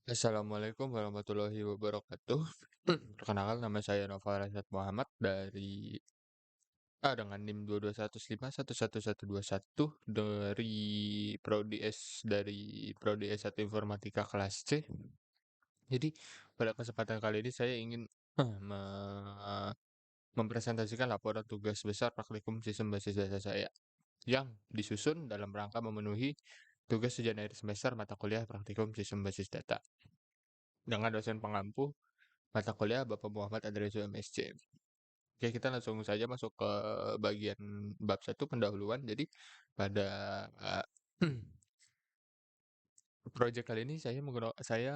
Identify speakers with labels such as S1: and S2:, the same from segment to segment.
S1: Assalamualaikum warahmatullahi wabarakatuh. Perkenalkan nama saya Nova Rasad Muhammad dengan NIM 2215111121 dari Prodi S1 Informatika kelas C. Jadi pada kesempatan kali ini saya ingin me- mempresentasikan laporan tugas besar praktikum sistem basis data saya yang disusun dalam rangka memenuhi tugas ujian akhir semester mata kuliah praktikum sistem basis data dengan dosen pengampu mata kuliah Bapak Muhammad Adresu MSc. Oke, kita langsung saja masuk ke bagian bab satu pendahuluan. Jadi pada eh, proyek kali ini saya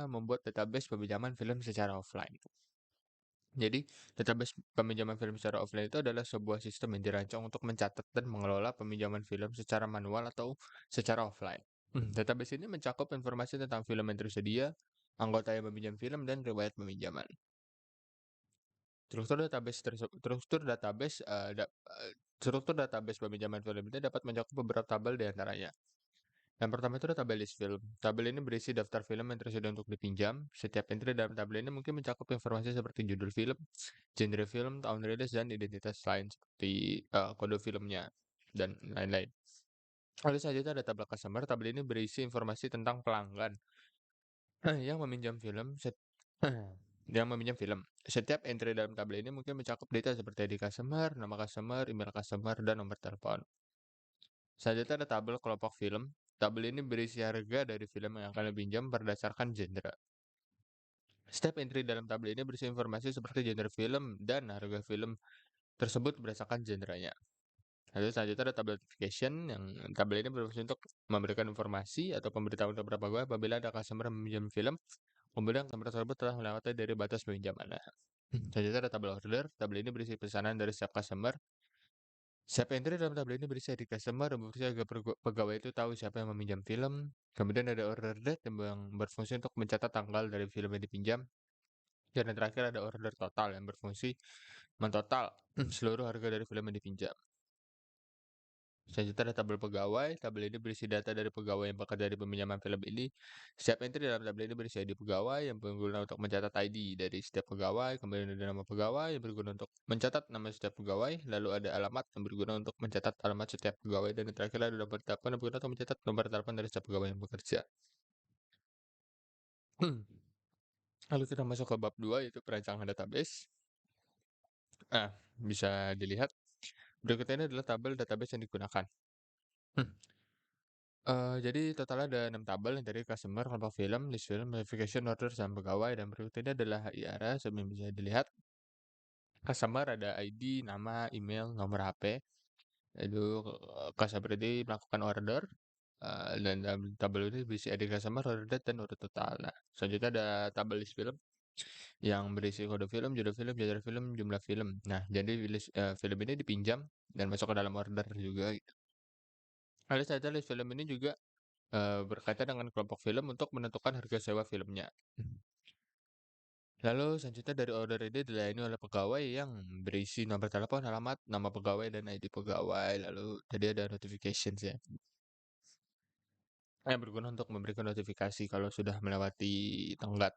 S1: membuat database peminjaman film secara offline. Jadi, database peminjaman film secara offline itu adalah sebuah sistem yang dirancang untuk mencatat dan mengelola peminjaman film secara manual atau secara offline. Database ini mencakup informasi tentang film yang tersedia, anggota yang meminjam film, dan riwayat peminjaman. Struktur database terse- struktur database peminjaman film ini dapat mencakup beberapa tabel di antaranya. Yang pertama itu tabel list film. Tabel ini berisi daftar film yang tersedia untuk dipinjam. Setiap entry dalam tabel ini mungkin mencakup informasi seperti judul film, genre film, tahun rilis, dan identitas lain seperti kode filmnya dan lain-lain. Lalu selanjutnya ada tabel customer. Tabel ini berisi informasi tentang pelanggan yang meminjam film. Yang meminjam film. Setiap entry dalam tabel ini mungkin mencakup data seperti ID customer, nama customer, email customer, dan nomor telepon. Selanjutnya ada tabel kelompok film. Tabel ini berisi harga dari film yang akan dipinjam berdasarkan genre. Setiap entry dalam tabel ini berisi informasi seperti genre film dan harga film tersebut berdasarkan genrenya. Lalu selanjutnya ada tabel notification, yang tabel ini berfungsi untuk memberikan informasi atau pemberitahuan kepada pegawai apabila ada customer yang meminjam film, kemudian customer tersebut telah melewati dari batas peminjaman. Selanjutnya ada tabel order. Tabel ini berisi pesanan dari setiap customer. Setiap entry dalam tabel ini berisi ID customer dan berfungsi agar pegawai itu tahu siapa yang meminjam film. Kemudian ada order date yang berfungsi untuk mencatat tanggal dari film yang dipinjam. Dan yang terakhir ada order total yang berfungsi mentotal seluruh harga dari film yang dipinjam. Selanjutnya ada tabel pegawai. Tabel ini berisi data dari pegawai yang bekerja di peminjaman film ini. Setiap entry dalam tabel ini berisi ID pegawai yang berguna untuk mencatat ID dari setiap pegawai. Kemudian ada nama pegawai yang berguna untuk mencatat nama setiap pegawai. Lalu ada alamat yang berguna untuk mencatat alamat setiap pegawai. Dan yang terakhir ada nomor telepon yang berguna untuk mencatat nomor telepon dari setiap pegawai yang bekerja. Lalu kita masuk ke bab 2, yaitu perancangan database. Nah, bisa dilihat berikut ini adalah tabel database yang digunakan. Jadi total ada 6 tabel yang dari customer, kelompok film, list film, notification, order, dan pegawai. Dan berikut ini adalah HIRA seperti yang bisa dilihat. Customer ada ID, nama, email, nomor HP. Lalu customer ini melakukan order. Dan dalam tabel ini berisi ID customer, order date, dan order total. Nah, selanjutnya ada tabel list film yang berisi kode film, judul film, genre film, jumlah film. Nah, jadi film ini dipinjam dan masuk ke dalam order juga. Lalu saja list film ini juga berkaitan dengan kelompok film untuk menentukan harga sewa filmnya. Lalu selanjutnya dari order ini dilayani oleh pegawai yang berisi nomor telepon, alamat, nama pegawai, dan ID pegawai. Lalu tadi ada notifications ya, yang berguna untuk memberikan notifikasi kalau sudah melewati tenggat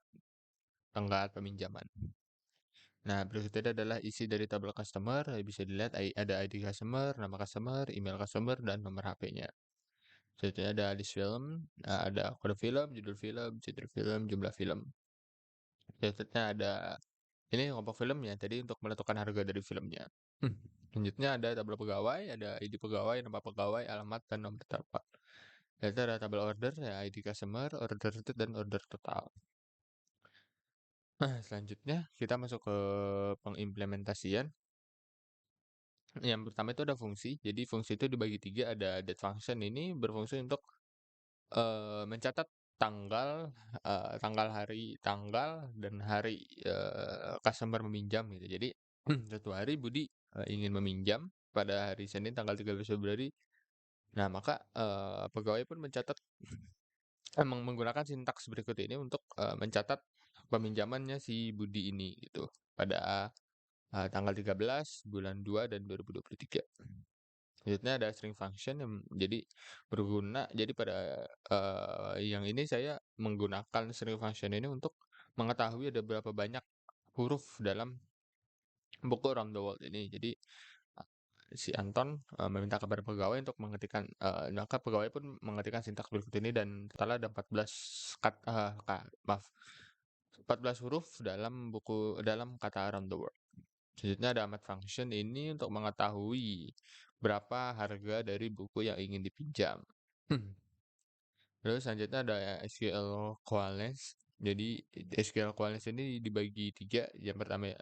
S1: tenggat peminjaman. Nah, berikutnya adalah isi dari tabel customer. Bisa dilihat ada ID customer, nama customer, email customer, dan nomor HP-nya. Selanjutnya ada list film, ada kode film, judul film, genre film, jumlah film. Selanjutnya ada ini kelompok filmnya, tadi untuk menentukan harga dari filmnya. Selanjutnya ada tabel pegawai, ada ID pegawai, nama pegawai, alamat, dan nomor telepon. Selanjutnya ada tabel order, ya ID customer, order rate, dan order total. Nah, selanjutnya kita masuk ke pengimplementasian. Yang pertama itu ada fungsi. Jadi fungsi itu dibagi 3, ada date function. Ini berfungsi untuk mencatat tanggal, tanggal dan hari customer meminjam gitu. Jadi suatu hari Budi ingin meminjam pada hari Senin tanggal 13 Februari. Nah, maka pegawai pun mencatat menggunakan sintaks berikut ini untuk mencatat peminjamannya si Budi ini gitu pada tanggal 13 bulan 2 dan 2023. Selanjutnya ada string function yang jadi berguna. Jadi pada, yang ini saya menggunakan string function ini untuk mengetahui ada berapa banyak huruf dalam buku Around the World ini. Jadi, si Anton, meminta kepada pegawai untuk mengetikkan maka pegawai pun mengetikkan sintaks berikut ini dan total ada 14 maaf, 14 huruf dalam kata Around the World. Selanjutnya ada amat function ini untuk mengetahui berapa harga dari buku yang ingin dipinjam. Terus selanjutnya ada SQL Qualys. Jadi SQL Qualys ini dibagi 3. Yang pertama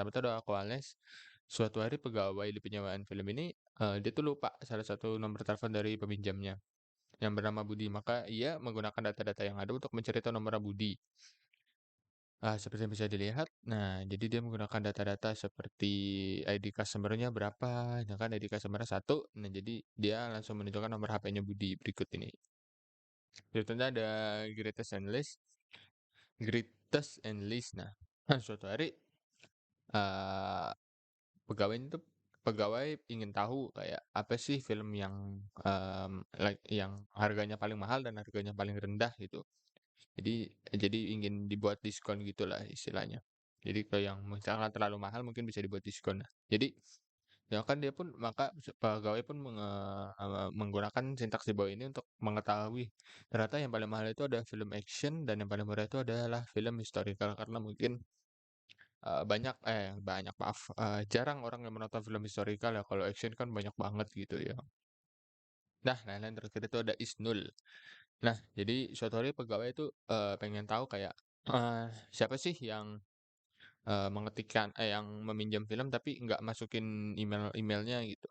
S1: itu ada Qualys. Suatu hari pegawai di penyewaan film ini, dia tuh lupa salah satu nomor telepon dari peminjamnya yang bernama Budi. Maka ia menggunakan data-data yang ada untuk mencari tahu nomor Budi. Seperti yang bisa dilihat, nah jadi dia menggunakan data-data seperti ID customer-nya berapa, ya kan ID customer-nya 1, nah jadi dia langsung menunjukkan nomor HP-nya Budi berikut ini. Berikutnya ada greatest and least. Greatest and least, nah suatu hari, eee, pegawai ingin tahu kayak apa sih film yang, yang harganya paling mahal dan harganya paling rendah gitu. Jadi ingin dibuat diskon gitulah istilahnya. Jadi kalau yang misalkan terlalu mahal mungkin bisa dibuat diskon. Nah, jadi ya kan dia pun maka pegawai pun menggunakan sintaks di bawah ini untuk mengetahui ternyata yang paling mahal itu ada film action dan yang paling murah itu adalah film historical karena mungkin banyak maaf, jarang orang yang menonton film historical ya, kalau action kan banyak banget gitu ya. Nah, lain-lain terakhir itu ada Isnul. Nah, jadi suatu hari pegawai itu, pengen tahu kayak, siapa sih yang, yang meminjam film tapi nggak masukin emailnya gitu.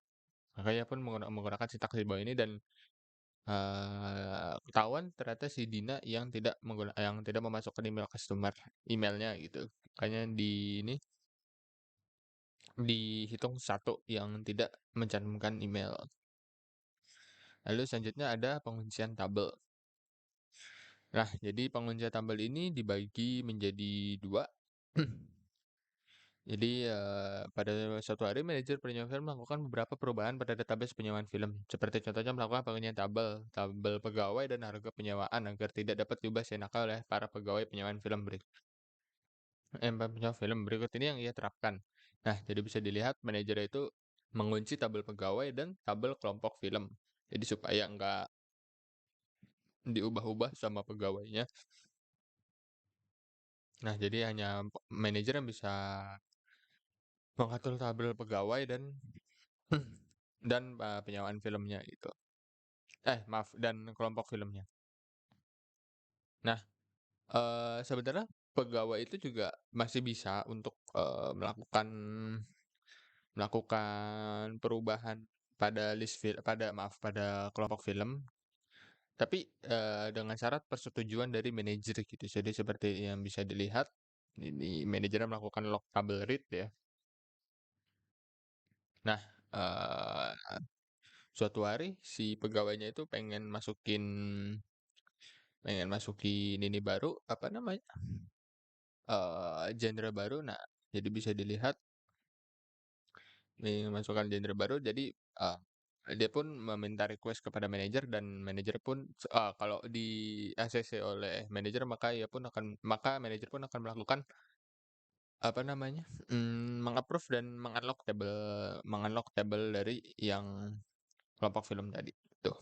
S1: Makanya pun menggunakan sintaks di bawah ini dan, ketahuan ternyata si Dina yang tidak memasukkan emailnya gitu. Makanya dihitung satu yang tidak mencantumkan email. Lalu selanjutnya ada penguncian tabel. Nah, jadi penguncian tabel ini dibagi menjadi 2. Jadi, pada suatu hari manajer penyewaan film melakukan beberapa perubahan pada database penyewaan film. Seperti contohnya melakukan penguncian tabel pegawai dan harga penyewaan agar tidak dapat diubah seenaknya oleh para pegawai penyewaan film penyewa film berikut ini yang ia terapkan. Nah, jadi bisa dilihat manajer itu mengunci tabel pegawai dan tabel kelompok film. Jadi supaya nggak diubah-ubah sama pegawainya. Nah, jadi hanya manajer yang bisa mengatur tabel pegawai dan penyewaan filmnya gitu. Maaf, dan kelompok filmnya. Nah, sebenarnya pegawai itu juga masih bisa untuk, melakukan perubahan pada kelompok film, tapi, dengan syarat persetujuan dari manajer gitu. Jadi seperti yang bisa dilihat, ini manajernya melakukan lock table read ya. Nah, eee, suatu hari si pegawainya itu pengen masukin ini baru, apa namanya, genre baru. Nah, jadi bisa dilihat ingin masukkan genre baru, jadi, dia pun meminta request kepada manajer dan manajer pun kalau di ACC oleh manajer maka manajer pun akan melakukan, apa namanya, meng-approve dan meng-unlock table dari yang kelompok film tadi, tuh.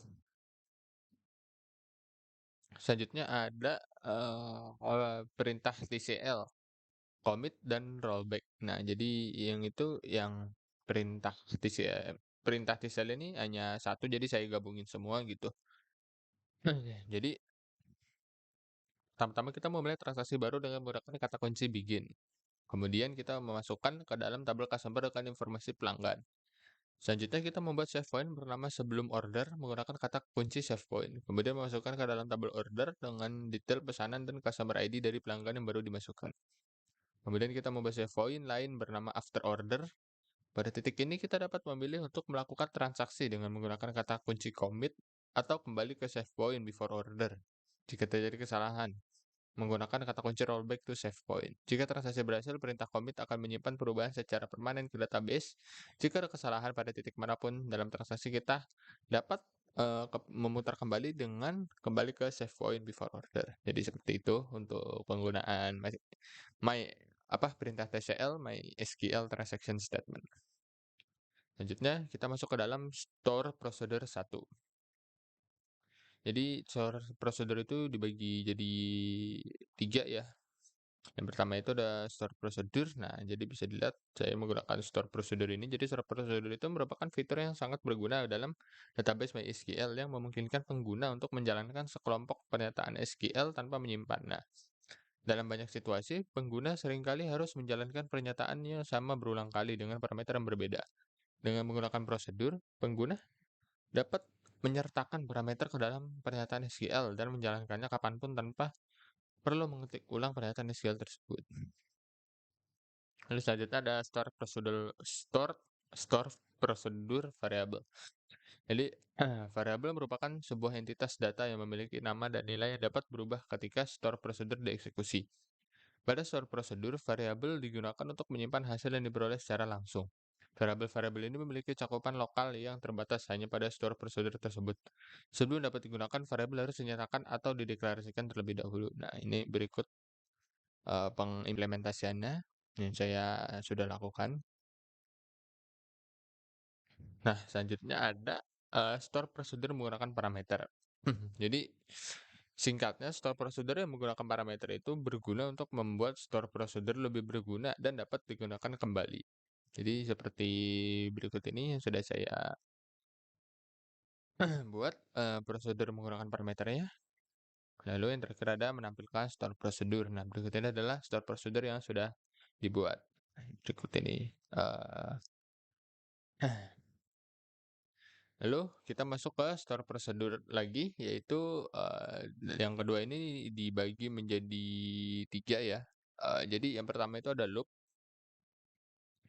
S1: Selanjutnya ada, perintah TCL, commit dan rollback. Nah, jadi yang perintah TCL ini hanya satu, jadi saya gabungin semua gitu. Jadi, pertama-tama kita memulai transaksi baru dengan menggunakan kata kunci begin. Kemudian kita memasukkan ke dalam tabel customer dengan informasi pelanggan. Selanjutnya kita membuat save point bernama sebelum order menggunakan kata kunci save point. Kemudian memasukkan ke dalam tabel order dengan detail pesanan dan customer ID dari pelanggan yang baru dimasukkan. Kemudian kita membuat save point lain bernama after order. Pada titik ini kita dapat memilih untuk melakukan transaksi dengan menggunakan kata kunci commit atau kembali ke save point before order jika terjadi kesalahan. menggunakan kata kunci rollback to save point. Jika transaksi berhasil, perintah commit akan menyimpan perubahan secara permanen ke database. Jika ada kesalahan pada titik manapun dalam transaksi, kita dapat memutar kembali dengan kembali ke save point before order. Jadi seperti itu untuk penggunaan perintah TCL MySQL transaction statement. Selanjutnya kita masuk ke dalam store procedure 1. Jadi store procedure itu dibagi jadi 3 ya. Yang pertama itu ada store procedure. Nah, jadi bisa dilihat saya menggunakan store procedure ini. Jadi store procedure itu merupakan fitur yang sangat berguna dalam database MySQL yang memungkinkan pengguna untuk menjalankan sekelompok pernyataan SQL tanpa menyimpan. Nah, dalam banyak situasi, pengguna seringkali harus menjalankan pernyataannya sama berulang kali dengan parameter yang berbeda. Dengan menggunakan prosedur, pengguna dapat menyertakan parameter ke dalam pernyataan SQL dan menjalankannya kapanpun tanpa perlu mengetik ulang pernyataan SQL tersebut. Lalu selanjutnya ada store prosedur variabel. Jadi variabel merupakan sebuah entitas data yang memiliki nama dan nilai yang dapat berubah ketika store prosedur dieksekusi. Pada store prosedur, variabel digunakan untuk menyimpan hasil yang diperoleh secara langsung. Variabel-variabel ini memiliki cakupan lokal yang terbatas hanya pada store prosedur tersebut. Sebelum dapat digunakan, variabel harus dinyatakan atau dideklarasikan terlebih dahulu. Nah, ini berikut pengimplementasiannya yang saya sudah lakukan. Nah, selanjutnya ada store prosedur menggunakan parameter. Jadi, singkatnya, store prosedur yang menggunakan parameter itu berguna untuk membuat store prosedur lebih berguna dan dapat digunakan kembali. Jadi, seperti berikut ini yang sudah saya buat prosedur menggunakan parameternya. Lalu yang terakhir ada menampilkan store prosedur. Nah, berikut ini adalah store prosedur yang sudah dibuat. Berikut ini. Lalu kita masuk ke store prosedur lagi, yaitu yang kedua ini dibagi menjadi 3 ya. Jadi yang pertama itu ada loop.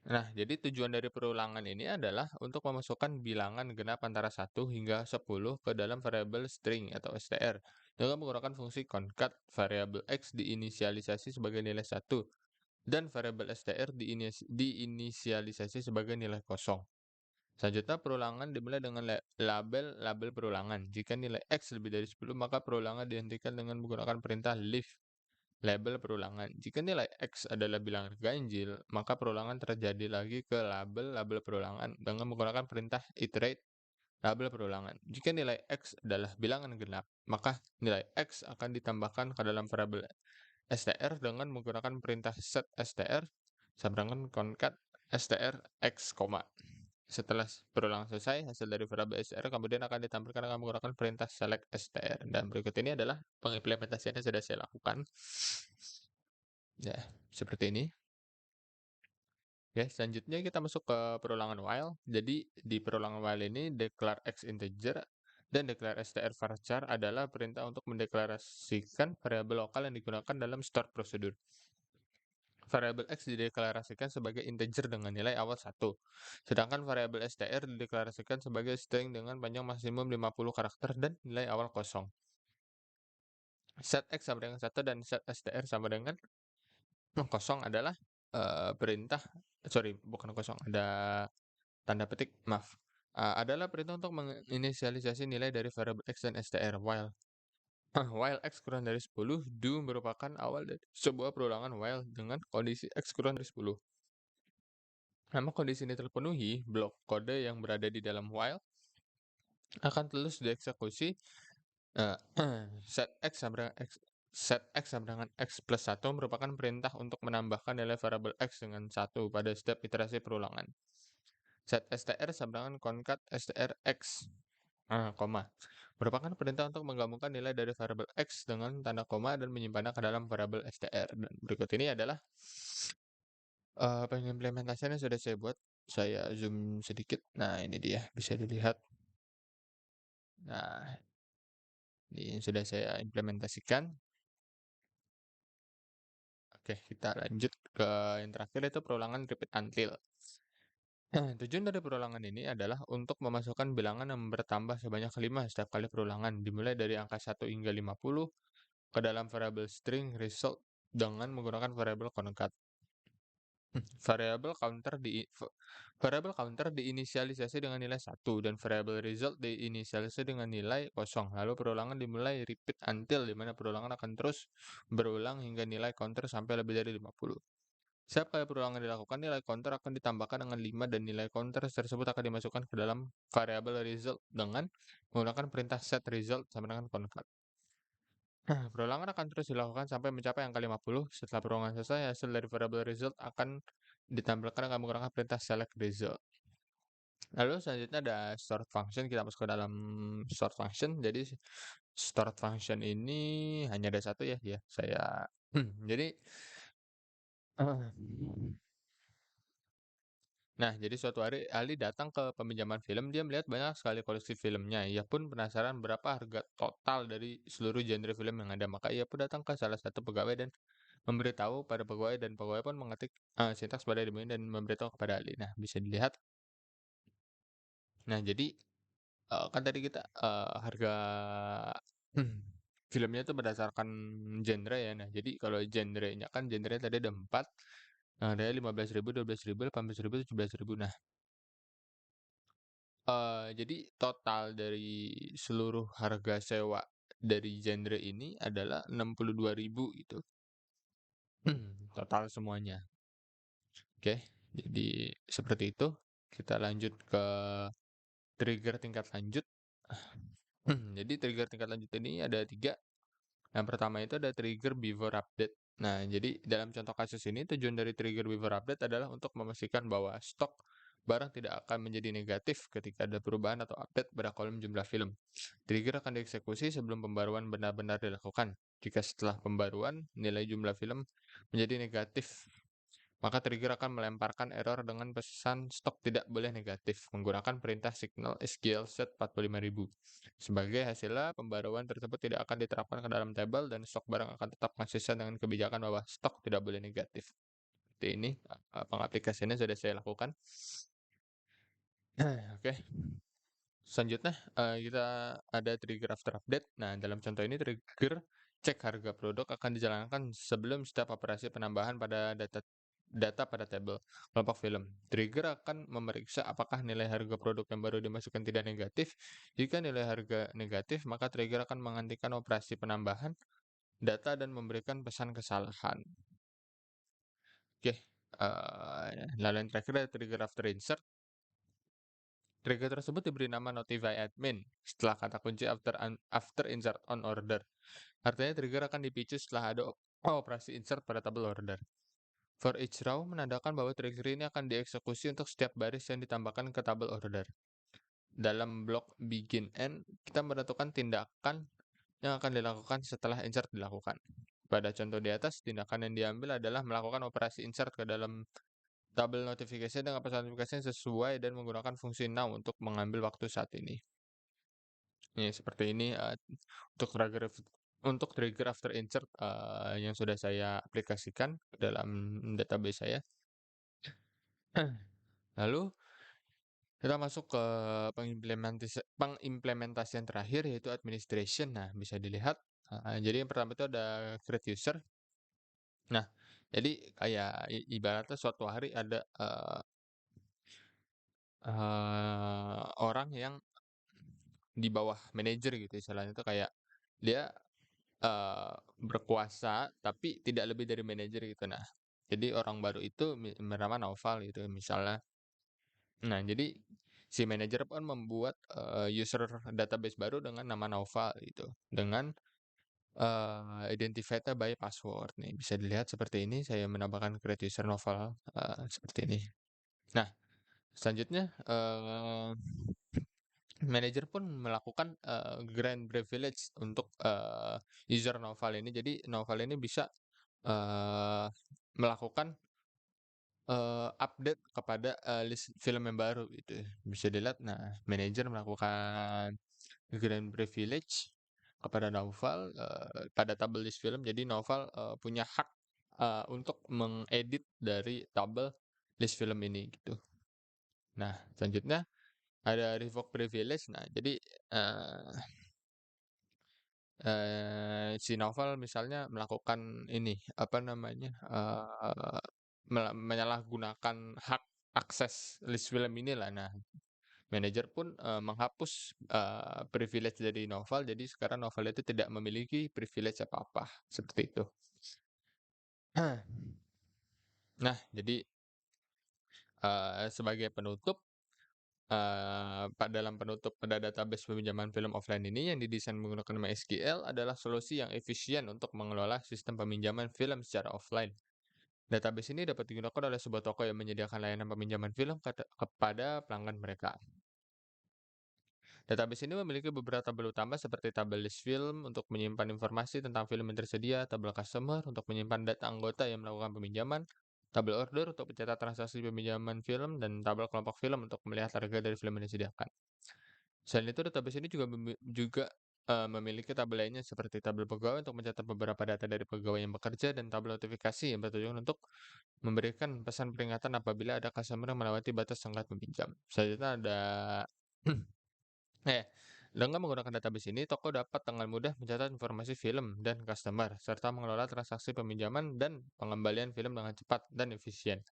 S1: Nah, jadi tujuan dari perulangan ini adalah untuk memasukkan bilangan genap antara 1 hingga 10 ke dalam variabel string atau str dengan menggunakan fungsi concat. Variabel x diinisialisasi sebagai nilai 1 dan variabel str diinisialisasi sebagai nilai kosong. Selanjutnya, perulangan dimulai dengan label perulangan. Jika nilai x lebih dari 10, maka perulangan dihentikan dengan menggunakan perintah leave label perulangan. Jika nilai x adalah bilangan ganjil, maka perulangan terjadi lagi ke label perulangan dengan menggunakan perintah iterate label perulangan. Jika nilai x adalah bilangan genap, maka nilai x akan ditambahkan ke dalam variabel str dengan menggunakan perintah set str sama concat str x, setelah perulangan selesai, hasil dari variabel str kemudian akan ditampilkan dengan menggunakan perintah select str. Dan berikut ini adalah pengimplementasian yang sudah saya lakukan. Ya, seperti ini. Oke, selanjutnya kita masuk ke perulangan while. Jadi di perulangan while ini declare x integer dan declare str varchar adalah perintah untuk mendeklarasikan variabel lokal yang digunakan dalam store prosedur. Variabel x dideklarasikan sebagai integer dengan nilai awal 1, sedangkan variabel str dideklarasikan sebagai string dengan panjang maksimum 50 karakter dan nilai awal kosong. Set x sama dengan 1 dan set str sama dengan kosong adalah bukan kosong, ada tanda petik, maaf. Adalah perintah untuk menginisialisasi nilai dari variabel x dan str while while x kurang dari 10, do merupakan awal dari sebuah perulangan while dengan kondisi x kurang dari 10. Nama kondisi ini terpenuhi, blok kode yang berada di dalam while akan terus dieksekusi. set x sama dengan x plus 1 merupakan perintah untuk menambahkan nilai variabel x dengan 1 pada setiap iterasi perulangan. Set str sama dengan concat str x, merupakan perintah untuk menggabungkan nilai dari variabel x dengan tanda koma dan menyimpannya ke dalam variabel str. Dan berikut ini adalah pengimplementasian yang sudah saya buat. Saya zoom sedikit. Nah, ini dia, bisa dilihat. Nah, ini yang sudah saya implementasikan. Oke, kita lanjut ke yang terakhir, yaitu perulangan repeat until. Tujuan dari perulangan ini adalah untuk memasukkan bilangan yang bertambah sebanyak 5 setiap kali perulangan, dimulai dari angka 1 hingga 50, ke dalam variabel string result dengan menggunakan variabel concat. Variabel counter diinisialisasi dengan nilai 1 dan variabel result diinisialisasi dengan nilai 0. Lalu perulangan dimulai repeat until, di mana perulangan akan terus berulang hingga nilai counter sampai lebih dari 50. Setiap kali perulangan dilakukan, nilai counter akan ditambahkan dengan 5 dan nilai counter tersebut akan dimasukkan ke dalam variabel result dengan menggunakan perintah set result sama dengan concat. Perulangan akan terus dilakukan sampai mencapai angka 50. Setelah perulangan selesai, hasil dari variabel result akan ditampilkan dengan menggunakan perintah select result. Lalu selanjutnya ada stored function, kita masuk ke dalam stored function. Jadi stored function ini hanya ada satu ya, saya jadi nah, jadi suatu hari Ali datang ke peminjaman film, dia melihat banyak sekali koleksi filmnya. Ia pun penasaran berapa harga total dari seluruh genre film yang ada. Maka ia pun datang ke salah satu pegawai dan memberitahu pada pegawai, dan pegawai pun mengetik sintaks pada domain dan memberitahu kepada Ali. Nah, bisa dilihat. Nah, jadi kan tadi kita harga filmnya itu berdasarkan genre ya. Nah, jadi kalau genrenya kan genre tadi ada 4. Nah, ada 15.000, 12.000, 18.000, 17.000. Nah, jadi total dari seluruh harga sewa dari genre ini adalah 62.000 gitu. Total semuanya. Oke, jadi seperti itu. Kita lanjut ke trigger tingkat lanjut. Jadi trigger tingkat lanjut ini ada 3. Yang pertama itu ada trigger before update. Nah, jadi dalam contoh kasus ini tujuan dari trigger before update adalah untuk memastikan bahwa stok barang tidak akan menjadi negatif ketika ada perubahan atau update pada kolom jumlah film. Trigger akan dieksekusi sebelum pembaruan benar-benar dilakukan. Jika setelah pembaruan nilai jumlah film menjadi negatif, maka trigger akan melemparkan error dengan pesan stok tidak boleh negatif menggunakan perintah signal SQL set 45000. Sebagai hasilnya, pembaruan tersebut tidak akan diterapkan ke dalam tabel dan stok barang akan tetap konsisten dengan kebijakan bahwa stok tidak boleh negatif. Seperti ini, pengaplikasiannya sudah saya lakukan. Oke. Selanjutnya, kita ada trigger after update. Nah, dalam contoh ini trigger cek harga produk akan dijalankan sebelum setiap operasi penambahan pada data pada tabel kelompok film. Trigger akan memeriksa apakah nilai harga produk yang baru dimasukkan tidak negatif. Jika nilai harga negatif, maka trigger akan menghentikan operasi penambahan data dan memberikan pesan kesalahan. Oke, lalu yang terakhir ada trigger after insert. Trigger tersebut diberi nama notify admin setelah kata kunci after insert on order. Artinya trigger akan dipicu setelah ada operasi insert pada tabel order. For each row menandakan bahwa trigger ini akan dieksekusi untuk setiap baris yang ditambahkan ke tabel order. Dalam blok begin end, kita menentukan tindakan yang akan dilakukan setelah insert dilakukan. Pada contoh di atas, tindakan yang diambil adalah melakukan operasi insert ke dalam tabel notifikasi dengan pesan notifikasi yang sesuai dan menggunakan fungsi now untuk mengambil waktu saat ini. Ini seperti ini untuk trigger after insert yang sudah saya aplikasikan dalam database saya. Lalu kita masuk ke pengimplementasian terakhir, yaitu administration. Nah, bisa dilihat. Jadi yang pertama itu ada create user. Nah, jadi kayak ibaratnya suatu hari ada orang yang di bawah manajer gitu istilahnya, itu kayak dia berkuasa tapi tidak lebih dari manajer gitu. Nah, jadi orang baru itu bernama Naufal gitu misalnya. Nah, jadi si manajer pun membuat user database baru dengan nama Naufal gitu, dengan identified by password. Nih, bisa dilihat seperti ini, saya menambahkan create user Naufal seperti ini. Nah, selanjutnya manajer pun melakukan grant privilege untuk user Naufal ini. Jadi Naufal ini bisa melakukan update kepada list film yang baru gitu ya. Bisa dilihat, nah manajer melakukan grant privilege kepada Naufal pada tabel list film. Jadi Naufal punya hak untuk mengedit dari tabel list film ini gitu. Nah, selanjutnya ada revoke privilege. Nah, jadi si novel misalnya melakukan ini, apa namanya, menyalahgunakan hak akses list film inilah. Nah, manajer pun, menghapus, privilege dari novel, jadi sekarang novel itu tidak memiliki privilege apa-apa, seperti itu. Nah, jadi, sebagai penutup, dalam penutup pada database peminjaman film offline ini yang didesain menggunakan MySQL adalah solusi yang efisien untuk mengelola sistem peminjaman film secara offline. Database ini dapat digunakan oleh sebuah toko yang menyediakan layanan peminjaman film kepada pelanggan mereka. Database ini memiliki beberapa tabel utama seperti tabel list film untuk menyimpan informasi tentang film yang tersedia, tabel customer untuk menyimpan data anggota yang melakukan peminjaman, tabel order untuk mencatat transaksi peminjaman film, dan tabel kelompok film untuk melihat harga dari film yang disediakan. Selain itu, database ini juga memiliki tabel lainnya seperti tabel pegawai untuk mencatat beberapa data dari pegawai yang bekerja dan tabel notifikasi yang bertujuan untuk memberikan pesan peringatan apabila ada customer yang melewati batas tenggat meminjam. Selanjutnya ada dengan menggunakan database ini, toko dapat dengan mudah mencatat informasi film dan customer, serta mengelola transaksi peminjaman dan pengembalian film dengan cepat dan efisien.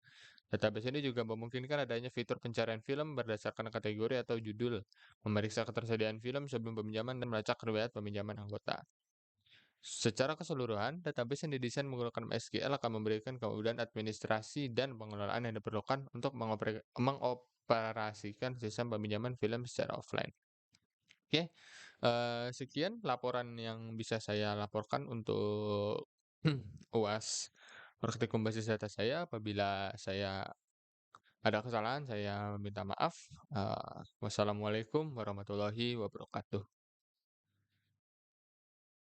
S1: Database ini juga memungkinkan adanya fitur pencarian film berdasarkan kategori atau judul, memeriksa ketersediaan film sebelum peminjaman, dan melacak riwayat peminjaman anggota. Secara keseluruhan, database yang didesain menggunakan MySQL akan memberikan kemudahan administrasi dan pengelolaan yang diperlukan untuk mengoperasikan sistem peminjaman film secara offline. Oke, sekian laporan yang bisa saya laporkan untuk UAS praktikum basis data saya. Apabila saya ada kesalahan, saya minta maaf. Wassalamualaikum warahmatullahi wabarakatuh.